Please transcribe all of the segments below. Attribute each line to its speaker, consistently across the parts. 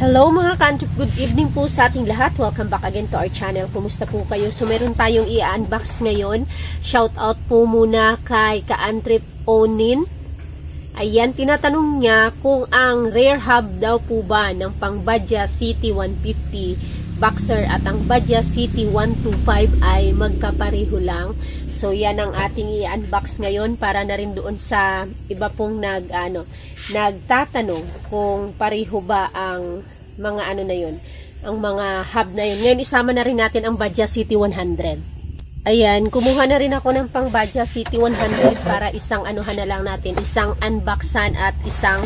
Speaker 1: Hello mga ka-Antrip, good evening po sa ating lahat. Welcome back again to our channel. Kumusta po kayo? So meron tayong i-unbox ngayon. Shout out po muna kay ka-Antrip Onin. Ayan, tinatanong niya kung ang rear hub daw po ba ng pang Badja CT150 Boxer at ang Badja CT125 ay magkapareho lang. So yan ang ating i-unbox ngayon para na rin doon sa iba pong nagtatanong kung pareho ba ang mga na yun, ang mga hub na yun. Ngayon isama na rin natin ang Badja CT100. Ayan, kumuha na rin ako ng pang Badja CT100 para isang na lang natin, isang unboxan at isang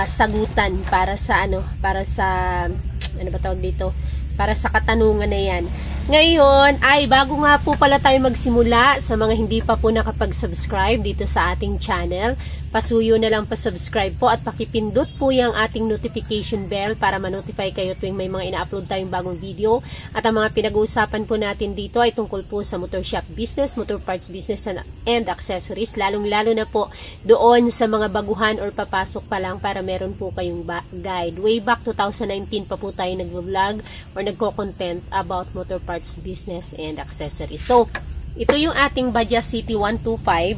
Speaker 1: sagutan para sa para sa ba tawag dito? Para sa katanungan na yan. Ngayon, ay bago nga po pala tayo magsimula, sa mga hindi pa po nakapag-subscribe dito sa ating channel, pasuyo na lang pa-subscribe po at pakipindot po yung ating notification bell para ma-notify kayo tuwing may mga ina-upload tayong bagong video. At ang mga pinag-uusapan po natin dito ay tungkol po sa motor shop business, motor parts business and accessories, lalong-lalo na po doon sa mga baguhan or papasok pa lang para meron po kayong guide. Way back 2019 pa po tayo nag-vlog or nagko-content about motor parts business and accessories. So, ito yung ating Badja CT125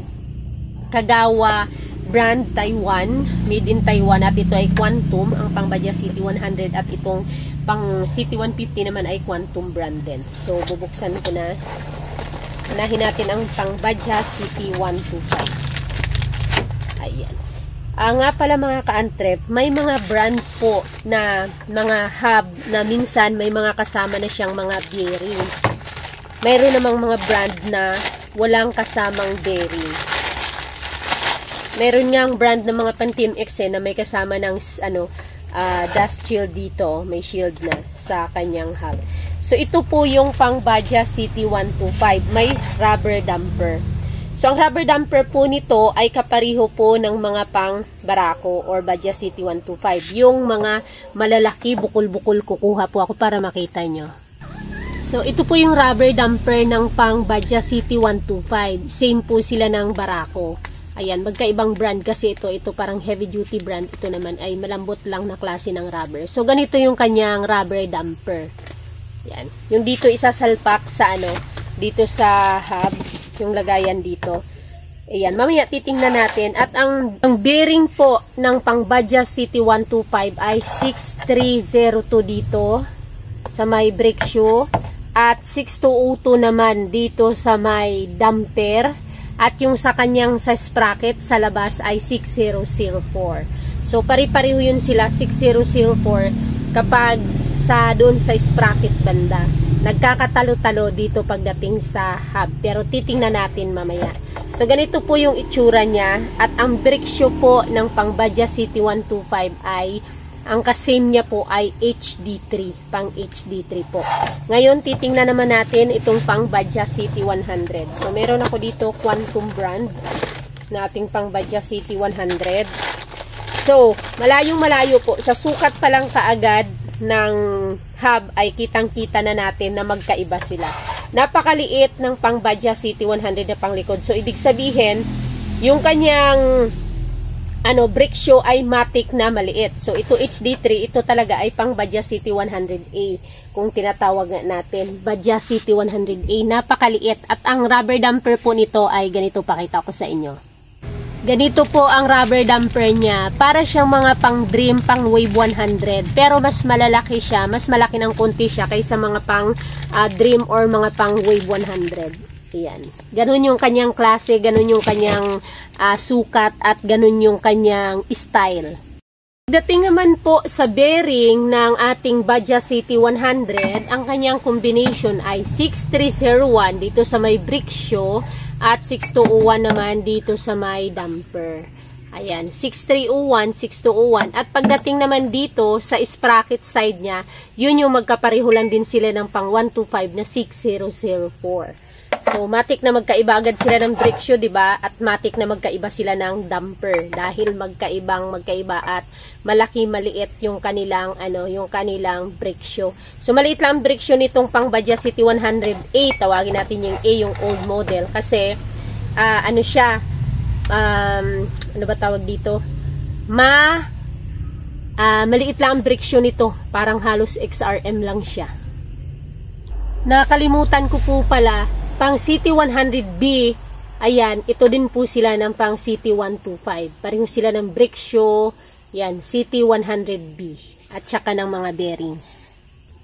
Speaker 1: Kagawa brand Taiwan, made in Taiwan, at ito ay Quantum ang pang Badja CT100 at itong pang CT150 naman ay Quantum brand din. So, bubuksan ko na. Unahin natin ang pang Badja CT125. Ayan. Nga pala mga ka-Antrip, may mga brand po na mga hub na minsan may mga kasama na siyang mga bearing. Mayroon namang mga brand na walang kasamang bearing. Meron nga ang brand ng mga Pan-Team X na may kasama ng dust shield dito, may shield na sa kanyang hub. So ito po yung pang Badja CT125, may rubber damper. So, ang rubber damper po nito ay kapariho po ng mga pang Barako or Badja CT125. Yung mga malalaki, bukol-bukol, kukuha po ako para makita nyo. So, ito po yung rubber damper ng pang Badja CT125. Same po sila ng Barako. Ayan, magkaibang brand kasi ito parang heavy duty brand. Ito naman ay malambot lang na klase ng rubber. So, ganito yung kanyang rubber damper. Ayan. Yung dito isasalpak sa dito sa hub. Yung lagayan dito. Ayan, mamaya titingnan natin. At ang bearing po ng pang Badja CT125 ay 6302 dito sa may brake shoe at 6202 naman dito sa may damper at yung sa kanyang sa sprocket sa labas ay 6004. So pari-pareho yun sila, 6004 kapag doon sa sprocket banda. Nagkakatalo-talo dito pagdating sa hub. Pero titingnan natin mamaya. So, ganito po yung itsura niya. At ang brake shoe po ng pang Badja CT125 ay, ang kasame niya po ay HD3. Pang HD3 po. Ngayon, titingnan naman natin itong pang Badja CT100. So, meron ako dito Quantum brand na ating pang Badja CT100. So, malayong-malayo po. Sa sukat pa lang kaagad ng hub ay kitang-kita na natin na magkaiba sila. Napakaliit ng pang Badja CT100 na panglikod. So, ibig sabihin, yung kanyang brake shoe ay matic na maliit. So, ito HD3, ito talaga ay pang Badja CT100A. Kung tinatawag natin, Badja CT100A, napakaliit. At ang rubber damper po nito ay ganito, pakita ko sa inyo. Ganito po ang rubber damper niya. Para siyang mga pang Dream, pang Wave 100. Pero mas malalaki siya. Mas malaki ng konti siya kaysa mga pang Dream or mga pang Wave 100. Ayan. Ganun yung kanyang klase, ganun yung kanyang sukat, at ganun yung kanyang style. Dating naman po sa bearing ng ating Badja CT100, ang kanyang combination ay 6301 dito sa may brake shoe at 6201 naman dito sa may damper. Ayan, 6301, 6201. At pagdating naman dito sa sprocket side niya, yun yung magkapareho lang din sila ng pang 125 na 6004. So, matik na magkaiba agad sila ng brake shoe, diba? At matik na magkaiba sila ng damper dahil magkaiba at malaki-maliit yung kanilang yung kanilang brake shoe. So, maliit lang ang brake shoe nitong pang Badja CT100A. Tawagin natin yung A, yung old model kasi siya ano ba tawag dito? Maliit lang ang bricks nito. Parang halos XRM lang siya. Nakalimutan ko po pala, pang CT100B, ayan, ito din po sila ng pang CT125. Pareho sila ng bricks. Yan, CT100B. At saka ng mga bearings.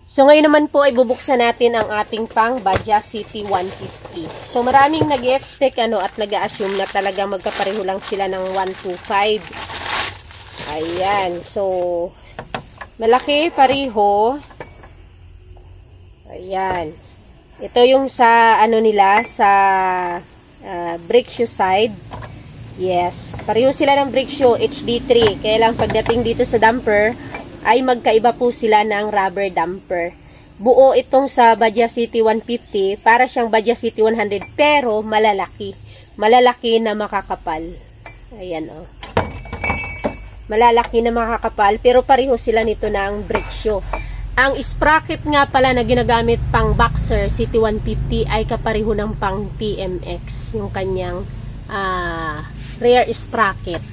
Speaker 1: So, ngayon naman po ay bubuksan natin ang ating pang Badya CT150. So, maraming nag-expect at nag-assume na talaga magkapareho lang sila ng 125. Ayan. So, malaki, pareho. Ayan. Ito yung sa, nila, sa brake shoe side. Yes. Pareho sila ng brake shoe, HD3. Kaya lang pagdating dito sa damper, ay magkaiba po sila ng rubber damper. Buo itong sa Badya CT150, para siyang Badya CT100 pero malalaki. Malalaki na makakapal. Ayan o. Malalaki na makakapal pero pareho sila nito ng brake shoe. Ang sprocket nga pala na ginagamit pang Boxer CT150 ay kapareho ng pang TMX. Yung kanyang rear sprocket.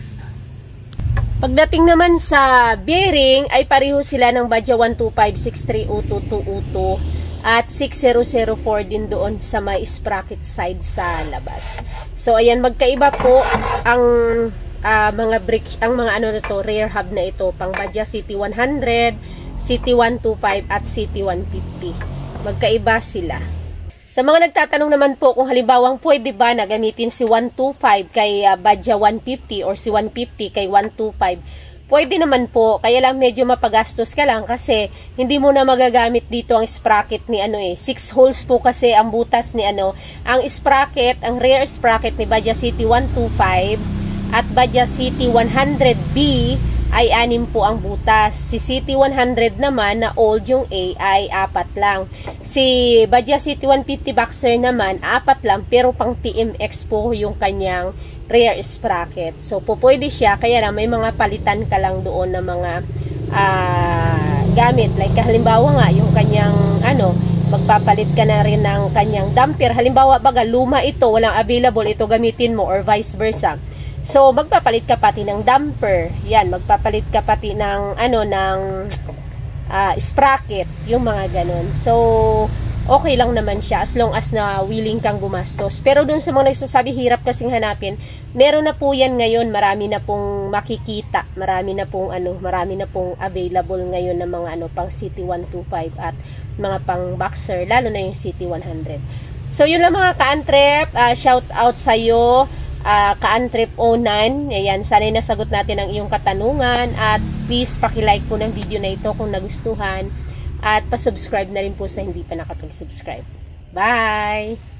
Speaker 1: Pagdating naman sa bearing, ay pareho sila ng Badya 125-6302-202 at 6004 din doon sa may sprocket side sa labas. So, ayan, magkaiba po ang mga brake, ang mga rear hub na ito, pang Badya CT100, CT125 at CT150. Magkaiba sila. Sa mga nagtatanong naman po kung halimbawang pwede ba na gamitin si 125 kay Badya 150 or si 150 kay 125, pwede naman po. Kaya lang medyo mapagastos ka lang kasi hindi mo na magagamit dito ang sprocket ni 6 holes po kasi ang butas ni ang sprocket, ang rear sprocket ni Badya CT125 at Badya CT100B ay 6 po ang butas. Si CT100 naman na old yung A ay 4 lang. Si Badya CT150 Boxer naman 4 lang pero pang TMX po yung kanyang rear sprocket. So po pwede siya, kaya lang may mga palitan ka lang doon na mga gamit. Like halimbawa nga yung kanyang magpapalit ka na rin ng kanyang damper. Halimbawa baga luma ito, walang available, ito gamitin mo or vice versa. So, magpapalit ka pati ng damper. Yan, magpapalit ka pati ng, sprocket. Yung mga ganun. So, okay lang naman siya as long as na willing kang gumastos. Pero dun sa mga nagsasabi, hirap kasing hanapin, meron na po yan ngayon. Marami na pong makikita. Marami na pong, available ngayon ng mga, pang CT125 at mga pang Boxer, lalo na yung CT100. So, yun lang mga ka-antrep. Shout out sa'yo. Ka-antrep 09. Ayan, sana'y nasagot natin ang iyong katanungan at please paki-like po ng video na ito kung nagustuhan at pa-subscribe na rin po sa hindi pa nakapag-subscribe. Bye!